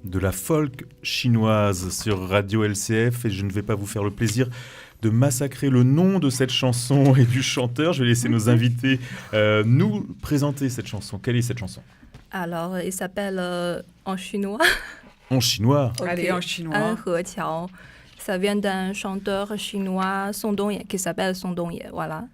de la folk chinoise sur Radio LCF et je ne vais pas vous faire le plaisir de massacrer le nom de cette chanson et du chanteur. Je vais laisser nos invités nous présenter cette chanson. Quelle est cette chanson ? Alors, il s'appelle en chinois. En chinois. Okay. Allez, en chinois. An He Qiao. Ça vient d'un chanteur chinois, Song Dongye, qui s'appelle Song Dongye. Voilà.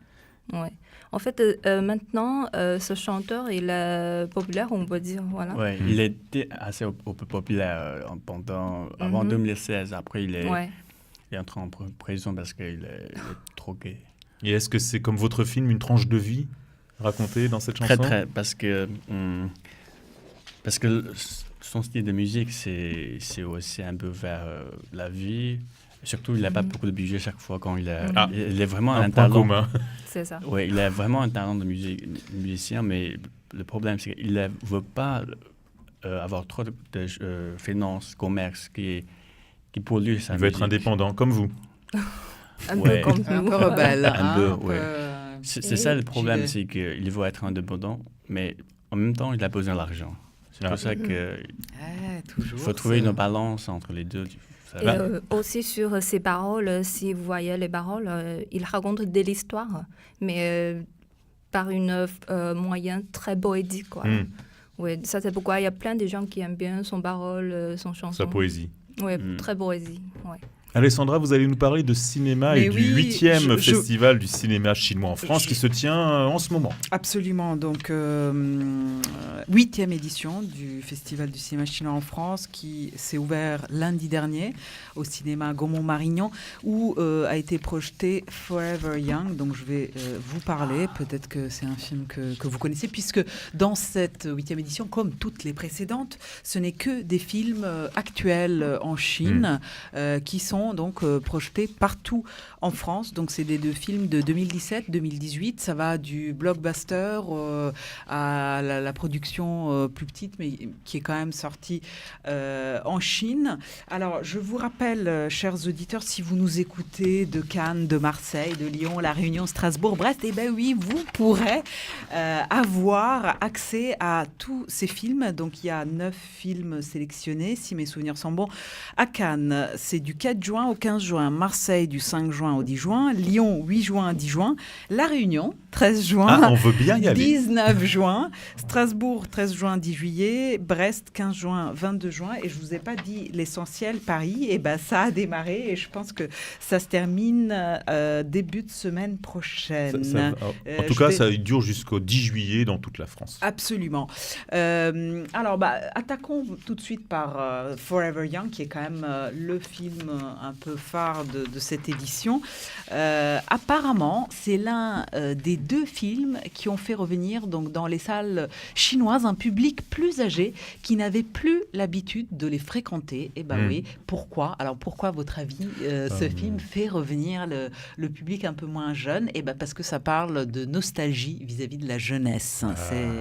Ouais. En fait, maintenant, ce chanteur, il est populaire, on peut dire. Voilà. Ouais, il était assez populaire avant 2016. Après, il est entré en prison parce qu'il est trop gay. Et est-ce que c'est comme votre film, une tranche de vie racontée dans cette chanson ? Très, parce que son style de musique, c'est aussi un peu vers la vie. Surtout, il n'a pas beaucoup de budget chaque fois quand il est vraiment un point talent commun. C'est ça. Oui, il a vraiment un talent de musicien, mais le problème, c'est qu'il ne veut pas avoir trop de finances, commerce, qui pour lui, ça. Il veut être indépendant, comme vous. Un peu comme Un nous. peu rebelle. Un peu, un ouais. peu, C'est ça le problème, gilet. c'est qu'il veut être indépendant, mais en même temps, il a besoin d'argent. C'est pour ça qu'il Toujours. faut trouver une balance entre les deux. Et aussi sur ses paroles, si vous voyez les paroles, il raconte de l'histoire, mais par une moyen très poétique. Quoi. Ouais, ça, c'est pourquoi il y a plein de gens qui aiment bien son parole, son chanson. Sa poésie. Oui, très poésie. Ouais. Alessandra, vous allez nous parler de cinéma Mais et du oui, 8e festival du cinéma chinois en France qui se tient en ce moment. Absolument. Donc, 8e édition du Festival du cinéma chinois en France qui s'est ouvert lundi dernier au cinéma Gaumont-Marignan où a été projeté Forever Young. Donc, je vais vous parler. Peut-être que c'est un film que vous connaissez puisque dans cette 8e édition, comme toutes les précédentes, ce n'est que des films actuels en Chine qui sont donc projetés partout en France. Donc c'est des deux films de 2017-2018. Ça va du blockbuster à la production plus petite, mais qui est quand même sortie en Chine. Alors je vous rappelle, chers auditeurs, si vous nous écoutez de Cannes, de Marseille, de Lyon, La Réunion, Strasbourg, Brest, eh bien oui, vous pourrez avoir accès à tous ces films. Donc il y a 9 films sélectionnés, si mes souvenirs sont bons. À Cannes, c'est du 4 juin au 15 juin, Marseille du 5 juin au 10 juin, Lyon 8 juin 10 juin, La Réunion 13 juin, on veut bien y aller. 19 juin, Strasbourg 13 juin 10 juillet, Brest 15 juin 22 juin et je vous ai pas dit l'essentiel, Paris, et ben ça a démarré et je pense que ça se termine début de semaine prochaine. En tout cas, ça dure jusqu'au 10 juillet dans toute la France. Absolument. Alors, attaquons tout de suite par Forever Young, qui est quand même le film un peu phare de cette édition. Apparemment, c'est l'un des 2 films qui ont fait revenir donc, dans les salles chinoises un public plus âgé qui n'avait plus l'habitude de les fréquenter. Et oui, pourquoi ? Alors, pourquoi, à votre avis, ce film fait revenir le public un peu moins jeune ? Et parce que ça parle de nostalgie vis-à-vis de la jeunesse.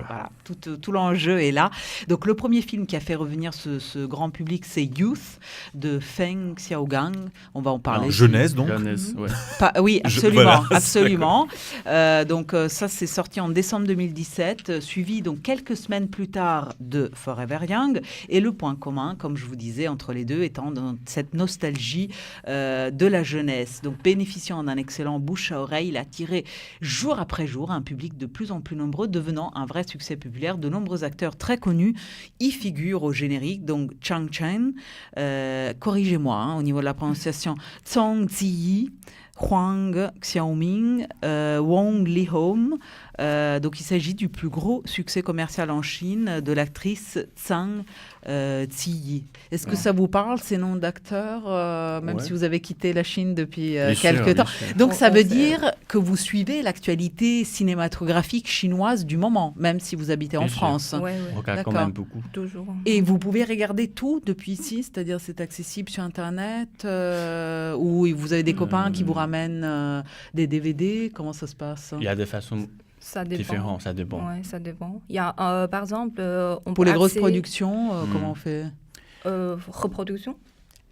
Voilà, tout l'enjeu est là. Donc, le premier film qui a fait revenir ce grand public, c'est Youth de Feng Xiaogang. On va en parler. Jeunesse, donc. Jeunesse, ouais. Oui, absolument. Voilà, absolument. Donc, ça, c'est sorti en décembre 2017, suivi donc quelques semaines plus tard de Forever Young. Et le point commun, comme je vous disais, entre les deux, étant dans cette nostalgie de la jeunesse. Donc, bénéficiant d'un excellent bouche à oreille, il a attiré jour après jour un public de plus en plus nombreux, devenant un vrai succès populaire. De nombreux acteurs très connus y figurent au générique. Donc, Chang Chen, corrigez-moi au niveau de la prononciation, Zhong Ziyi, Huang Xiaoming, Wong Li-hong. Donc, il s'agit du plus gros succès commercial en Chine de l'actrice Zhang Ziyi. Est-ce que ça vous parle, ces noms d'acteurs, même si vous avez quitté la Chine depuis quelques temps ? Donc, ça veut dire que vous suivez l'actualité cinématographique chinoise du moment, même si vous habitez en France. Ouais. On regarde quand même beaucoup. Toujours. Et vous pouvez regarder tout depuis ici, c'est-à-dire c'est accessible sur Internet ou vous avez des copains qui vous ramènent des DVD. Comment ça se passe ? Il y a des façons Ça dépend. différentes, ça dépend. Ouais, ça dépend. Il y a, par exemple, Pour les grosses productions, comment on fait ? Reproduction.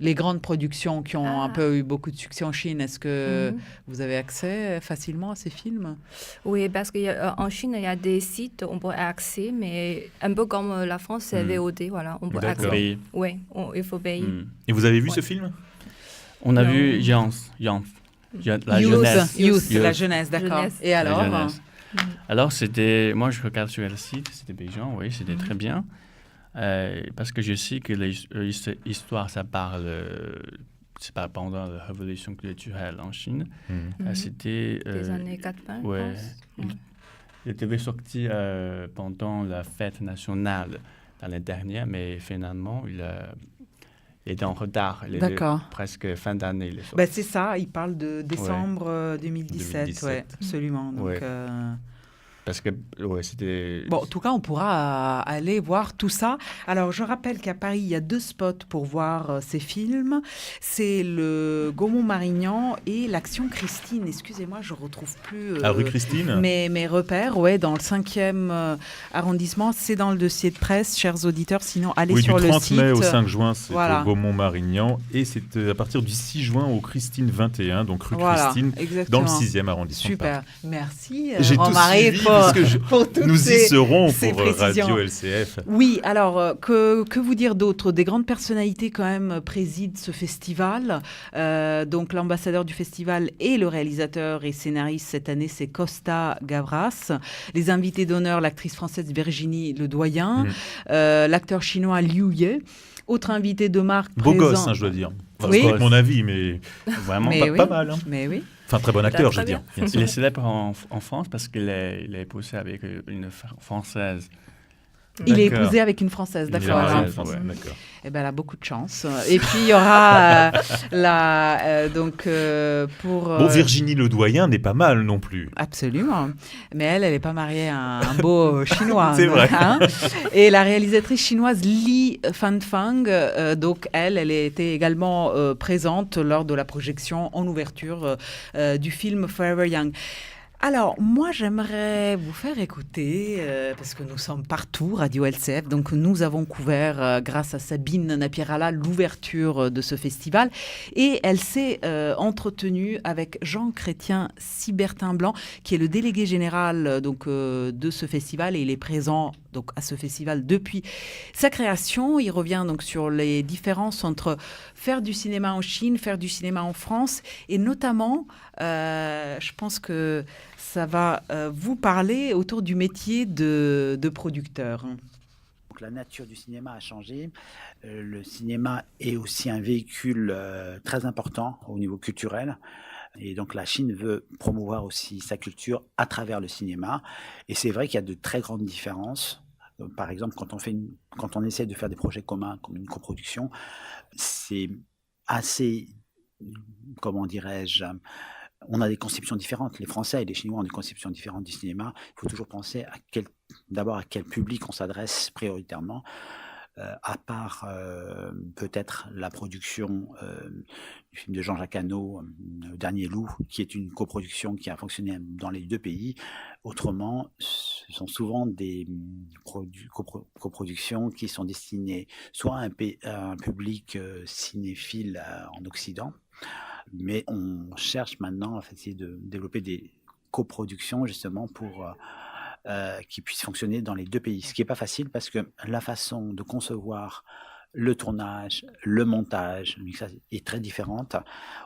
les grandes productions qui ont un peu eu beaucoup de succès en Chine, est-ce que vous avez accès facilement à ces films? Oui, parce qu'en Chine, il y a des sites où on peut accéder, mais un peu comme la France, c'est VOD, voilà, on peut accéder. Oui, il faut payer. Et vous avez vu ce film? On a vu Youth, la jeunesse, d'accord. Et alors? Alors, moi je regarde sur le site, c'était Beijing, oui, c'était très bien. Parce que je sais que l'histoire, ça parle pendant la révolution culturelle en Chine. C'était... des années 80, ouais, il était sorti pendant la fête nationale l'année dernière, mais finalement, il était en retard. Presque fin d'année. C'est ça, il parle de décembre 2017. Oui, absolument. Donc, Parce que, c'était... Bon, en tout cas, on pourra aller voir tout ça. Alors, je rappelle qu'à Paris, il y a 2 spots pour voir ces films. C'est le Gaumont-Marignan et l'Action Christine. Excusez-moi, je ne retrouve plus... rue Christine mes repères, dans le 5e arrondissement. C'est dans le dossier de presse, chers auditeurs. Sinon, allez sur le site. Du 30 mai au 5 juin, c'est au Gaumont-Marignan. Et c'est à partir du 6 juin au Christine 21, donc rue Christine, dans le 6e arrondissement. Super. Merci, J'ai tout suivi. Pour toutes nous y serons ces pour Radio LCF. Oui, alors, que vous dire d'autre? Des grandes personnalités quand même président ce festival. Donc, l'ambassadeur du festival et le réalisateur et scénariste cette année, c'est Costa Gavras. Les invités d'honneur, l'actrice française Virginie Ledoyen, l'acteur chinois Liu Ye. Autre invité de marque beau présent. Gosse, je dois dire. C'est mon avis, mais vraiment pas mal. Mais oui. Enfin, très bon acteur, je veux dire. Il est célèbre en France parce qu'il est épousé avec une Française. Il est épousé avec une Française, d'accord. D'accord. Eh ben, elle a beaucoup de chance. Et puis, il y aura pour... Virginie Ledoyen n'est pas mal non plus. Absolument. Mais elle n'est pas mariée à un beau Chinois. C'est vrai. Et la réalisatrice chinoise Li Fanfang, donc elle était également présente lors de la projection en ouverture du film Forever Young. Alors, moi, j'aimerais vous faire écouter, parce que nous sommes partout, Radio LCF, donc nous avons couvert, grâce à Sabine Napierala, l'ouverture de ce festival, et elle s'est entretenue avec Jean-Chrétien Sibertin-Blanc, qui est le délégué général de ce festival, et il est présent donc, à ce festival depuis sa création. Il revient donc sur les différences entre faire du cinéma en Chine, faire du cinéma en France, et notamment, je pense que ça va vous parler autour du métier de producteur. Donc, la nature du cinéma a changé. Le cinéma est aussi un véhicule très important au niveau culturel. Et donc la Chine veut promouvoir aussi sa culture à travers le cinéma. Et c'est vrai qu'il y a de très grandes différences. Par exemple, quand on essaie de faire des projets communs, comme une coproduction, c'est assez, comment dirais-je, on a des conceptions différentes. Les Français et les Chinois ont des conceptions différentes du cinéma. Il faut toujours penser d'abord à quel public on s'adresse prioritairement. À part peut-être la production du film de Jean-Jacques Hano, Le Dernier Loup, qui est une coproduction qui a fonctionné dans les 2 pays. Autrement, ce sont souvent des coproductions qui sont destinées soit à un public cinéphile en Occident, mais on cherche maintenant à essayer de développer des coproductions justement pour... qui puisse fonctionner dans les 2 pays. Ce qui n'est pas facile parce que la façon de concevoir le tournage, le montage, le mixage est très différente.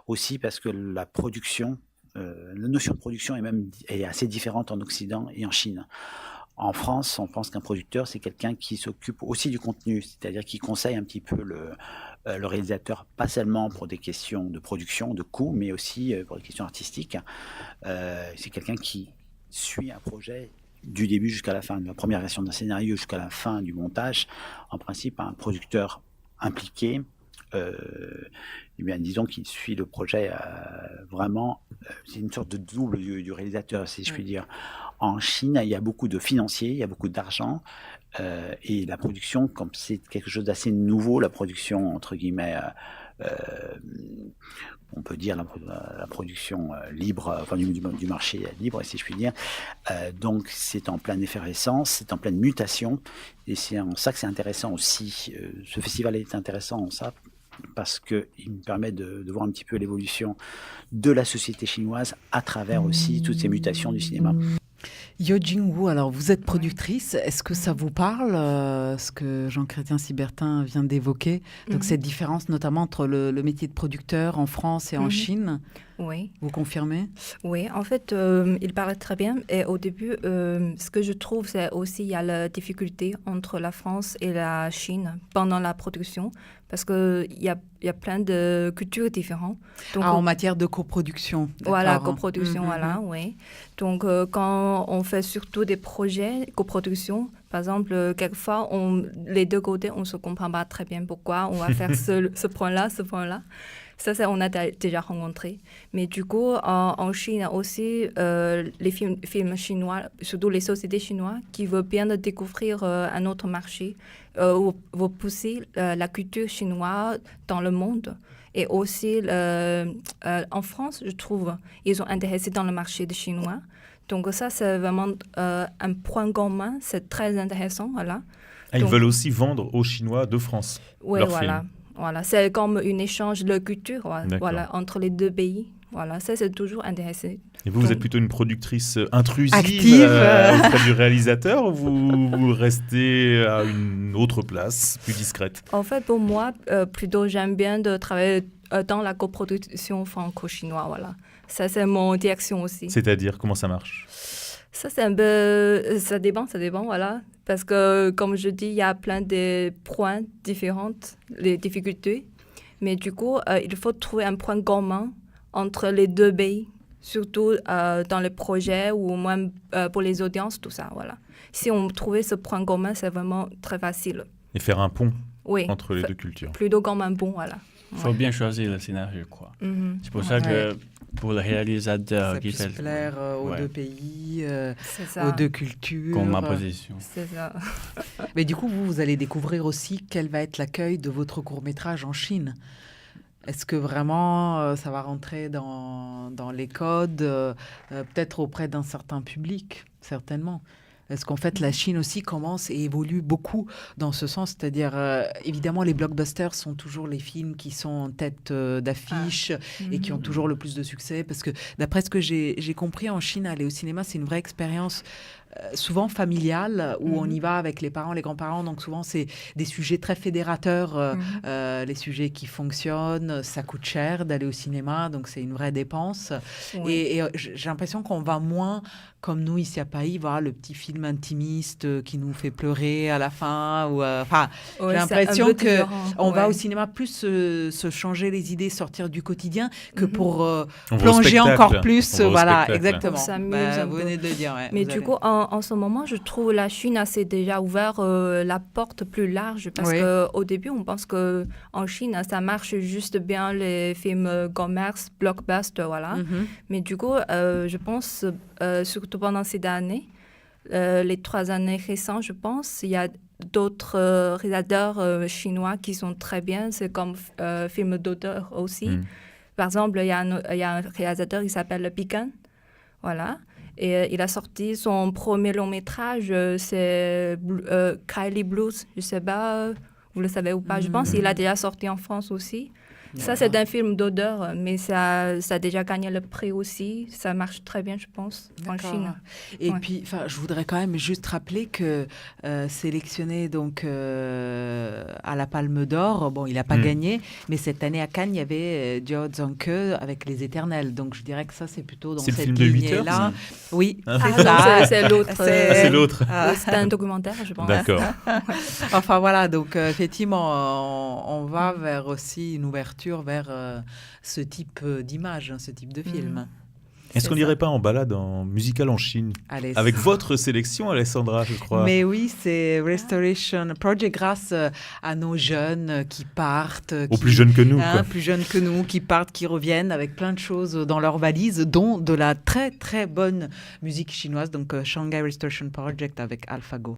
Aussi parce que la production, la notion de production est assez différente en Occident et en Chine. En France, on pense qu'un producteur, c'est quelqu'un qui s'occupe aussi du contenu, c'est-à-dire qui conseille un petit peu le réalisateur, pas seulement pour des questions de production, de coût, mais aussi pour des questions artistiques. C'est quelqu'un qui suit un projet du début jusqu'à la fin, de la première version d'un scénario jusqu'à la fin du montage. En principe, un producteur impliqué, disons qu'il suit le projet vraiment, c'est une sorte de double du réalisateur, si je puis dire. En Chine, il y a beaucoup de financiers, il y a beaucoup d'argent, et la production, comme c'est quelque chose d'assez nouveau, la production, entre guillemets, on peut dire la production libre, enfin du marché libre, si je puis dire. Donc c'est en pleine effervescence, c'est en pleine mutation, et c'est en ça que c'est intéressant aussi. Ce festival est intéressant en ça, parce qu'il me permet de voir un petit peu l'évolution de la société chinoise à travers aussi toutes ces mutations du cinéma. Yo Jingwu, alors vous êtes productrice, est-ce que ça vous parle, ce que Jean-Chrétien Sibertin vient d'évoquer, donc cette différence notamment entre le métier de producteur en France et en Chine? Oui. Vous confirmez? Oui, en fait, il parle très bien. Et au début, ce que je trouve, c'est aussi il y a la difficulté entre la France et la Chine pendant la production, parce qu'il y a plein de cultures différentes. Donc, en matière de coproduction. Voilà, coproduction, voilà, oui. Donc, quand on fait surtout des projets coproduction, par exemple, quelquefois, les deux côtés, on ne se comprend pas très bien pourquoi on va faire ce point-là, ce point-là. Ça, on a déjà rencontré. Mais du coup, en Chine aussi, les films chinois, surtout les sociétés chinoises, qui veulent bien découvrir un autre marché, veulent pousser la culture chinoise dans le monde. Et aussi, en France, je trouve, ils sont intéressés dans le marché des Chinois. Donc ça, c'est vraiment un point commun. C'est très intéressant, voilà. Ils veulent aussi vendre aux Chinois de France leurs films. Voilà, c'est comme un échange de culture voilà, entre les deux pays. Voilà, ça, c'est toujours intéressant. Et vous êtes plutôt une productrice intrusive active auprès du réalisateur, ou vous restez à une autre place, plus discrète? En fait, pour moi, plutôt, j'aime bien de travailler dans la coproduction franco-chinoise. Voilà. Ça, c'est mon direction aussi. C'est-à-dire, comment ça marche? Ça, c'est un peu... Ça dépend, voilà. Parce que, comme je dis, il y a plein de points différents, les difficultés. Mais du coup, il faut trouver un point commun entre les deux pays, surtout dans les projets ou même pour les audiences, tout ça, voilà. Si on trouvait ce point commun, c'est vraiment très facile. Et faire un pont entre les deux cultures. Plutôt comme un pont, voilà. Il faut bien choisir le scénario, quoi. C'est pour ça que pour le réalisateur ça qui puisse fait plaire aux deux pays, aux deux cultures. Comme ma position. C'est ça. Mais du coup, vous allez découvrir aussi quel va être l'accueil de votre court-métrage en Chine. Est-ce que vraiment ça va rentrer dans les codes, peut-être auprès d'un certain public, certainement? Est-ce qu'en fait, la Chine aussi commence et évolue beaucoup dans ce sens? C'est-à-dire, évidemment, les blockbusters sont toujours les films qui sont en tête d'affiche et qui ont toujours le plus de succès. Parce que d'après ce que j'ai compris, en Chine, aller au cinéma, c'est une vraie expérience souvent familiale, où on y va avec les parents, les grands-parents. Donc souvent, c'est des sujets très fédérateurs, les sujets qui fonctionnent. Ça coûte cher d'aller au cinéma, donc c'est une vraie dépense. Oui. Et j'ai l'impression qu'on va moins, comme nous ici à Paris, voir le petit film intimiste qui nous fait pleurer à la fin. J'ai l'impression qu'on va au cinéma plus se changer les idées, sortir du quotidien, que pour plonger encore plus. Voilà, exactement. Vous venez de le dire. Ouais, mais du coup, en ce moment, je trouve la Chine s'est déjà ouvert la porte plus large, parce qu'au début, on pense qu'en Chine, ça marche juste bien les films commerce, blockbuster, voilà. Mais du coup, je pense, surtout pendant ces années, les 3 années récentes, je pense, il y a d'autres réalisateurs chinois qui sont très bien. C'est comme films d'auteur aussi. Par exemple, il y a un réalisateur qui s'appelle Pican. Voilà. Et il a sorti son premier long métrage, c'est Kylie Blues. Je ne sais pas, vous le savez ou pas. Je pense qu'il a déjà sorti en France aussi. Ça, c'est un film d'auteur, mais ça a déjà gagné le prix aussi. Ça marche très bien, je pense, en Chine. Et puis, je voudrais quand même juste rappeler que sélectionné donc, à la Palme d'Or, bon, il n'a pas gagné, mais cette année à Cannes, il y avait Zhao Zhangke avec Les Éternels. Donc, je dirais que ça, c'est plutôt dans cette lignée-là. Oui, c'est ça. C'est l'autre. C'est l'autre. C'est un documentaire, je pense. D'accord. Enfin, voilà. Donc, effectivement, on va vers aussi une ouverture vers ce type d'image, ce type de film. Est-ce qu'on n'irait pas en balade musicale en Chine avec votre sélection, Alessandra, je crois? Mais oui, c'est Restoration Project, grâce à nos jeunes qui partent. Plus jeunes que nous. Plus jeunes que nous, qui partent, qui reviennent avec plein de choses dans leurs valises, dont de la très très bonne musique chinoise. Donc Shanghai Restoration Project avec AlphaGo.